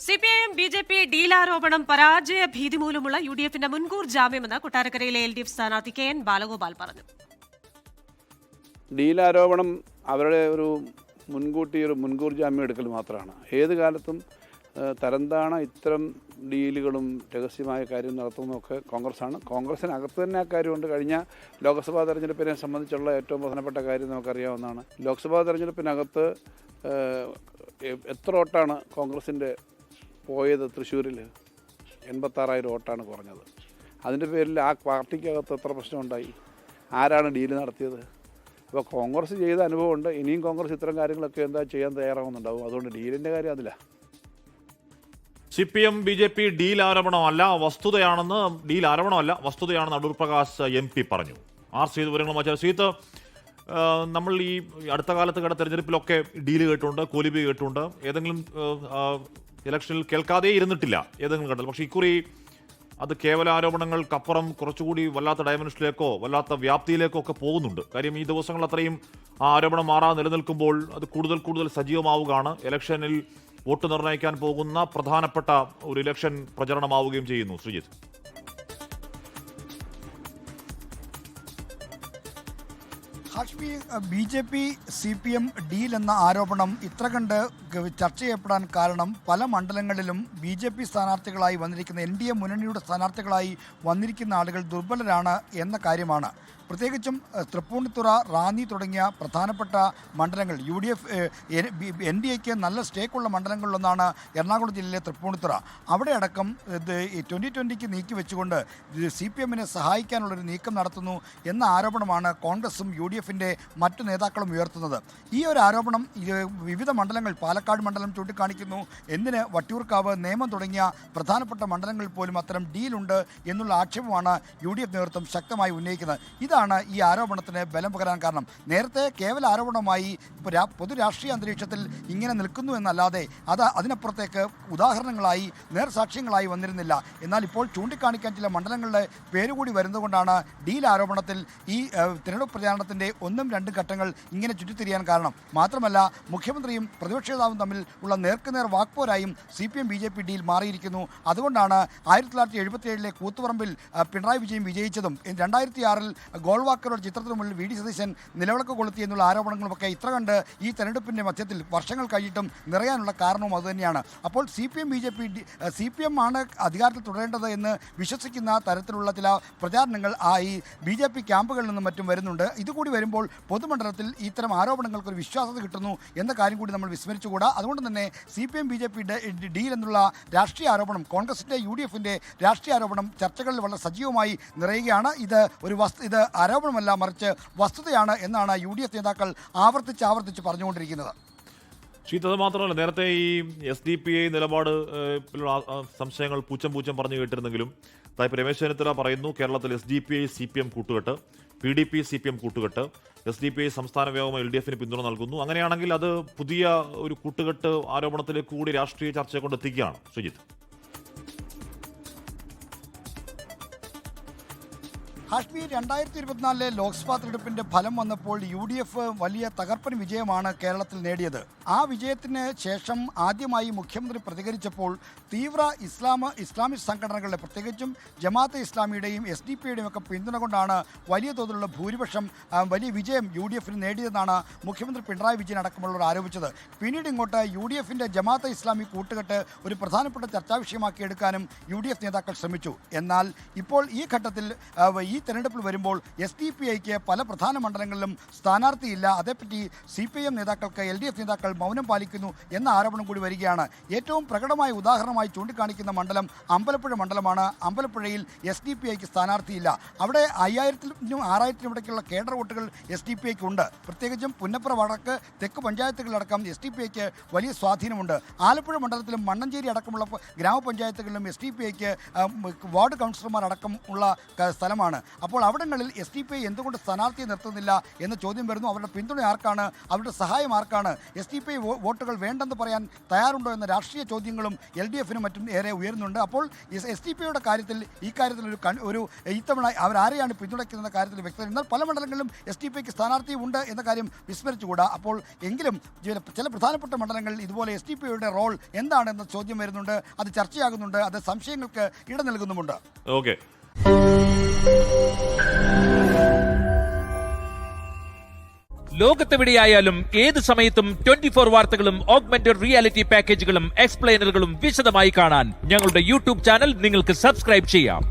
CPIM BJP ഡീലാരോപണം പരാജയ ഭീതി മൂലമുള്ള യു.ഡി.എഫിന്റെ മുൻകൂർ ജാമ്യമെന്ന് കൊട്ടാരക്കരയിലെ എൽ.ഡി.എഫ് സ്ഥാനാർത്ഥി കെ.എൻ. ബാലഗോപാൽ പറഞ്ഞു. ഡീലാരോപണം അവരുടെ ഒരു മുൻകൂർ ജാമ്യം എടുക്കൽ മാത്രമാണ്. ഏത് കാലത്തും തരംതാണ ഇത്തരം ഡീലുകളും രഹസ്യമായ കാര്യം നടത്തുന്നതൊക്കെ കോൺഗ്രസ്സാണ്. കോൺഗ്രസിനകത്ത് തന്നെ ആ കാര്യമുണ്ട്. കഴിഞ്ഞ ലോക്സഭാ തെരഞ്ഞെടുപ്പിനെ സംബന്ധിച്ചുള്ള ഏറ്റവും പ്രധാനപ്പെട്ട കാര്യം നമുക്കറിയാവുന്നതാണ്. ലോക്സഭാ തെരഞ്ഞെടുപ്പിനകത്ത് എത്ര വോട്ടാണ് കോൺഗ്രസിൻ്റെ പോയത്? തൃശ്ശൂരിൽ 86,000 വോട്ടാണ് കുറഞ്ഞത്. അതിൻ്റെ പേരിൽ ആ പാർട്ടിക്കകത്ത് എത്ര പ്രശ്നമുണ്ടായി? ആരാണ് ഡീല് നടത്തിയത്? അപ്പോൾ കോൺഗ്രസ് ചെയ്ത അനുഭവമുണ്ട്. ഇനിയും കോൺഗ്രസ് ഇത്തരം കാര്യങ്ങളൊക്കെ എന്താ ചെയ്യാൻ തയ്യാറാവുന്നുണ്ടാവും. അതുകൊണ്ട് ഡീലിൻ്റെ കാര്യം അതില്ല. സിപിഎം ബി.ജെ.പി ഡീൽ ആരോപണമല്ല വസ്തുതയാണെന്ന് അടൂർ പ്രകാശ് MP പറഞ്ഞു. ആർ സീത് വിവരങ്ങളുമായി സീത്ത്, നമ്മൾ ഈ അടുത്ത കാലത്ത് കണ്ട തെരഞ്ഞെടുപ്പിലൊക്കെ ഡീല് കേട്ടുണ്ട്, കോലിബി കേട്ടുണ്ട്. ഏതെങ്കിലും ഇലക്ഷനിൽ കേൾക്കാതെ ഇരുന്നിട്ടില്ല ഏതെങ്കിലും ഘട്ടത്തിൽ. പക്ഷേ ഇക്കുറി അത് കേവല ആരോപണങ്ങൾക്കപ്പുറം കുറച്ചുകൂടി വല്ലാത്ത ഡയമെൻഷനിലേക്കോ വല്ലാത്ത വ്യാപ്തിയിലേക്കോ ഒക്കെ പോകുന്നുണ്ട്. കാര്യം ഈ ദിവസങ്ങൾ അത്രയും ആ ആരോപണം മാറാതെ നിലനിൽക്കുമ്പോൾ അത് കൂടുതൽ സജീവമാവുകയാണ്. ഇലക്ഷനിൽ വോട്ട് നിർണ്ണയിക്കാൻ പോകുന്ന പ്രധാനപ്പെട്ട ഒരു ഇലക്ഷൻ പ്രചരണമാവുകയും ചെയ്യുന്നു. Sreejith, Hashmi, BJP CPM deal എന്ന ആരോപണം ഇത്ര കണ്ട് ചർച്ച ചെയ്യപ്പെടാൻ കാരണം പല മണ്ഡലങ്ങളിലും ബി.ജെ.പി സ്ഥാനാർത്ഥികളായി വന്നിരിക്കുന്ന NDA മുന്നണിയുടെ സ്ഥാനാർത്ഥികളായി വന്നിരിക്കുന്ന ആളുകൾ ദുർബലരാണ് എന്ന കാര്യമാണ്. പ്രത്യേകിച്ചും തൃപ്പൂണിത്തുറ, റാന്നി തുടങ്ങിയ പ്രധാനപ്പെട്ട മണ്ഡലങ്ങൾ UDF NDAക്ക് നല്ല സ്റ്റേക്കുള്ള മണ്ഡലങ്ങളിലൊന്നാണ് എറണാകുളം ജില്ലയിലെ തൃപ്പൂണിത്തുറ. അവിടെ അടക്കം 2020 നീക്കി വെച്ചുകൊണ്ട് CPMനെ സഹായിക്കാനുള്ളൊരു നീക്കം നടത്തുന്നു എന്ന ആരോപണമാണ് കോൺഗ്രസും UDFിൻ്റെ മറ്റു നേതാക്കളും ഉയർത്തുന്നത്. ഈ ഒരു ആരോപണം വിവിധ മണ്ഡലങ്ങൾ, പാലക്കാട് മണ്ഡലം ചൂണ്ടിക്കാണിക്കുന്നു. എന്തിന് വട്ടിയൂർക്കാവ്, നേമം തുടങ്ങിയ പ്രധാനപ്പെട്ട മണ്ഡലങ്ങളിൽ പോലും അത്തരം ഡീലുണ്ട് എന്നുള്ള ആക്ഷേപമാണ് UDF നേതൃത്വം ശക്തമായി ഉന്നയിക്കുന്നത്. ഇതാണ് ഈ ആരോപണത്തിന് ബലം പകരാൻ കാരണം. നേരത്തെ കേവല ആരോപണമായി പൊതു രാഷ്ട്രീയ അന്തരീക്ഷത്തിൽ ഇങ്ങനെ നിൽക്കുന്നു എന്നല്ലാതെ അതിനപ്പുറത്തേക്ക് ഉദാഹരണങ്ങളായി നേർസാക്ഷ്യങ്ങളായി വന്നിരുന്നില്ല. എന്നാൽ ഇപ്പോൾ ചൂണ്ടിക്കാണിക്കാൻ ചില മണ്ഡലങ്ങളുടെ പേരുകൂടി വരുന്നതുകൊണ്ടാണ് ഡീൽ ആരോപണത്തിൽ ഈ തിരഞ്ഞെടുപ്പ് പ്രചാരണത്തിൻ്റെ 1-2 ഘട്ടങ്ങൾ ഇങ്ങനെ ചുറ്റിത്തിരിയാൻ കാരണം. മാത്രമല്ല, മുഖ്യമന്ത്രിയും പ്രതിപക്ഷ നേതാവും തമ്മിൽ ഉള്ള നേർക്കുനേർ വാക്പോരായും CPM BJP ഡീൽ മാറിയിരിക്കുന്നു. അതുകൊണ്ടാണ് 1977 കൂത്തുപറമ്പിൽ പിണറായി വിജയൻ വിജയിച്ചതും 2006 ഗോൾവാക്കറുടെ ചിത്രത്തിന് മുന്നിൽ VD സതീശൻ നിലവിളക്ക് കൊളുത്തി എന്നുള്ള ആരോപണങ്ങളുമൊക്കെ ഇത്ര കണ്ട് ഈ തെരഞ്ഞെടുപ്പിൻ്റെ മധ്യത്തിൽ വർഷങ്ങൾ കഴിഞ്ഞിട്ടും നിറയാനുള്ള കാരണവും അതുതന്നെയാണ്. അപ്പോൾ CPM ആണ് അധികാരത്തിൽ തുടരേണ്ടത് എന്ന് വിശ്വസിക്കുന്ന തരത്തിലുള്ള ചില പ്രചാരണങ്ങൾ ഈ BJP ക്യാമ്പുകളിൽ നിന്നും മറ്റും വരുന്നുണ്ട്. ഇതുകൂടി വരുമ്പോൾ പൊതുമണ്ഡലത്തിൽ ഇത്തരം ആരോപണങ്ങൾക്കൊരു വിശ്വാസത കിട്ടുന്നു എന്ന കാര്യം കൂടി നമ്മൾ വിസ്മരിച്ചുകൂടാ. അതുകൊണ്ട് തന്നെ CPM BJP ഡീൽ എന്നുള്ള രാഷ്ട്രീയ ആരോപണം, കോൺഗ്രസിൻ്റെ UDFിൻ്റെ രാഷ്ട്രീയ ആരോപണം ചർച്ചകളിൽ വളരെ സജീവമായി നിറയുകയാണ്. ഇത് ആരോപണമല്ല, മറിച്ച് വസ്തുതയാണ് എന്നാണ് UDF നേതാക്കൾ ആവർത്തിച്ച് പറഞ്ഞുകൊണ്ടിരിക്കുന്നത്. അത് മാത്രമല്ല, നേരത്തെ ഈ SDPI നിലപാട് സംശയങ്ങൾ പൂച്ചം പറഞ്ഞു കേട്ടിരുന്നെങ്കിലും ഇപ്പോൾ രമേശ് ചെന്നിത്തല പറയുന്നു കേരളത്തിൽ SDPI CPM കൂട്ടുകെട്ട്, PDP CPM കൂട്ടുകെട്ട്, SDPI സംസ്ഥാന വ്യാപകമായി LDFന് പിന്തുണ നൽകുന്നു. അങ്ങനെയാണെങ്കിൽ അത് പുതിയ ഒരു കൂട്ടുകെട്ട് ആരോപണത്തിലേക്ക് കൂടി രാഷ്ട്രീയ ചർച്ചയെ കൊണ്ടെത്തിക്കുകയാണ്. ശ്രീജിത്ത്, ഹാഷ്മി, 2024 ലോക്സഭാ തെരഞ്ഞെടുപ്പിൻ്റെ ഫലം വന്നപ്പോൾ UDF വലിയ തകർപ്പൻ വിജയമാണ് കേരളത്തിൽ നേടിയത്. ആ വിജയത്തിന് ശേഷം ആദ്യമായി മുഖ്യമന്ത്രി പ്രതികരിച്ചപ്പോൾ തീവ്ര ഇസ്ലാമിസ്റ്റ് സംഘടനകളുടെ, പ്രത്യേകിച്ചും ജമാഅത്തെ ഇസ്ലാമിയുടെയും SDPIയുടെയും ഒക്കെ പിന്തുണ കൊണ്ടാണ് വലിയ തോതിലുള്ള ഭൂരിപക്ഷം, വലിയ വിജയം UDFന് നേടിയതെന്നാണ് മുഖ്യമന്ത്രി പിണറായി വിജയൻ അടക്കമുള്ളവർ ആരോപിച്ചത്. പിന്നീട് ഇങ്ങോട്ട് UDFിൻ്റെ ജമാഅത്തെ ഇസ്ലാമി കൂട്ടുകെട്ട് ഒരു പ്രധാനപ്പെട്ട ചർച്ചാ വിഷയമാക്കി എടുക്കാനും UDF നേതാക്കൾ ശ്രമിച്ചു. എന്നാൽ ഇപ്പോൾ ഈ ഘട്ടത്തിൽ ഈ തെരഞ്ഞെടുപ്പിൽ വരുമ്പോൾ SDPIക്ക് പല പ്രധാന മണ്ഡലങ്ങളിലും സ്ഥാനാർത്ഥിയില്ല. അതേപ്പറ്റി CPM നേതാക്കൾക്ക് LDF നേതാക്കൾ മൗനം പാലിക്കുന്നു എന്ന ആരോപണം കൂടി വരികയാണ്. ഏറ്റവും പ്രകടമായ ഉദാഹരണമായി ചൂണ്ടിക്കാണിക്കുന്ന മണ്ഡലം അമ്പലപ്പുഴ മണ്ഡലമാണ്. അമ്പലപ്പുഴയിൽ SDPIക്ക് സ്ഥാനാർത്ഥിയില്ല. അവിടെ 5000-നും 6000-നും ഇടയ്ക്കുള്ള കേഡർ വോട്ടുകൾ SDPIക്ക് ഉണ്ട്. പ്രത്യേകിച്ചും പുന്നപ്ര വടക്ക് തെക്ക് പഞ്ചായത്തുകളിലടക്കം SDPIക്ക് വലിയ സ്വാധീനമുണ്ട്. ആലപ്പുഴ മണ്ഡലത്തിലും മണ്ണഞ്ചേരി അടക്കമുള്ള ഗ്രാമപഞ്ചായത്തുകളിലും SDPIക്ക് വാർഡ് കൗൺസിലർമാർ അടക്കം ഉള്ള സ്ഥലമാണ്. അപ്പോൾ അവിടങ്ങളിൽ SDPI എന്തുകൊണ്ട് സ്ഥാനാർത്ഥിയെ നിർത്തുന്നില്ല എന്ന ചോദ്യം വരുന്നു. അവരുടെ പിന്തുണ ആർക്കാണ്, അവരുടെ സഹായം ആർക്കാണ്, SDPI വോട്ടുകൾ വേണ്ടെന്ന് പറയാൻ തയ്യാറുണ്ടോ എന്ന രാഷ്ട്രീയ ചോദ്യങ്ങളും LDFനും മറ്റും ഏറെ ഉയരുന്നുണ്ട്. അപ്പോൾ SDPIയുടെ കാര്യത്തിൽ ഈ കാര്യത്തിൽ ഒരു ഇത്തവണ അവരാരെയാണ് പിന്തുണയ്ക്കുന്ന കാര്യത്തിൽ വ്യക്തത. എന്നാൽ പല മണ്ഡലങ്ങളിലും SDPIക്ക് സ്ഥാനാർത്ഥി ഉണ്ട് എന്ന കാര്യം വിസ്മരിച്ചുകൂടാ. അപ്പോൾ എങ്കിലും ചില പ്രധാനപ്പെട്ട മണ്ഡലങ്ങളിൽ ഇതുപോലെ SDPIയുടെ റോൾ എന്താണെന്ന ചോദ്യം വരുന്നുണ്ട്. അത് ചർച്ചയാകുന്നുണ്ട്, അത് സംശയങ്ങൾക്ക് ഇട നൽകുന്നുമുണ്ട്. ഓക്കെ. ലോകത്തെവിടെയായാലും ഏത് സമയത്തും 24 വാർത്തകളും ഓഗ്മെന്റഡ് റിയാലിറ്റി പാക്കേജുകളും എക്സ്പ്ലെയിനറുകളും വിശദമായി കാണാൻ ഞങ്ങളുടെ യൂട്യൂബ് ചാനൽ നിങ്ങൾക്ക് സബ്സ്ക്രൈബ് ചെയ്യാം.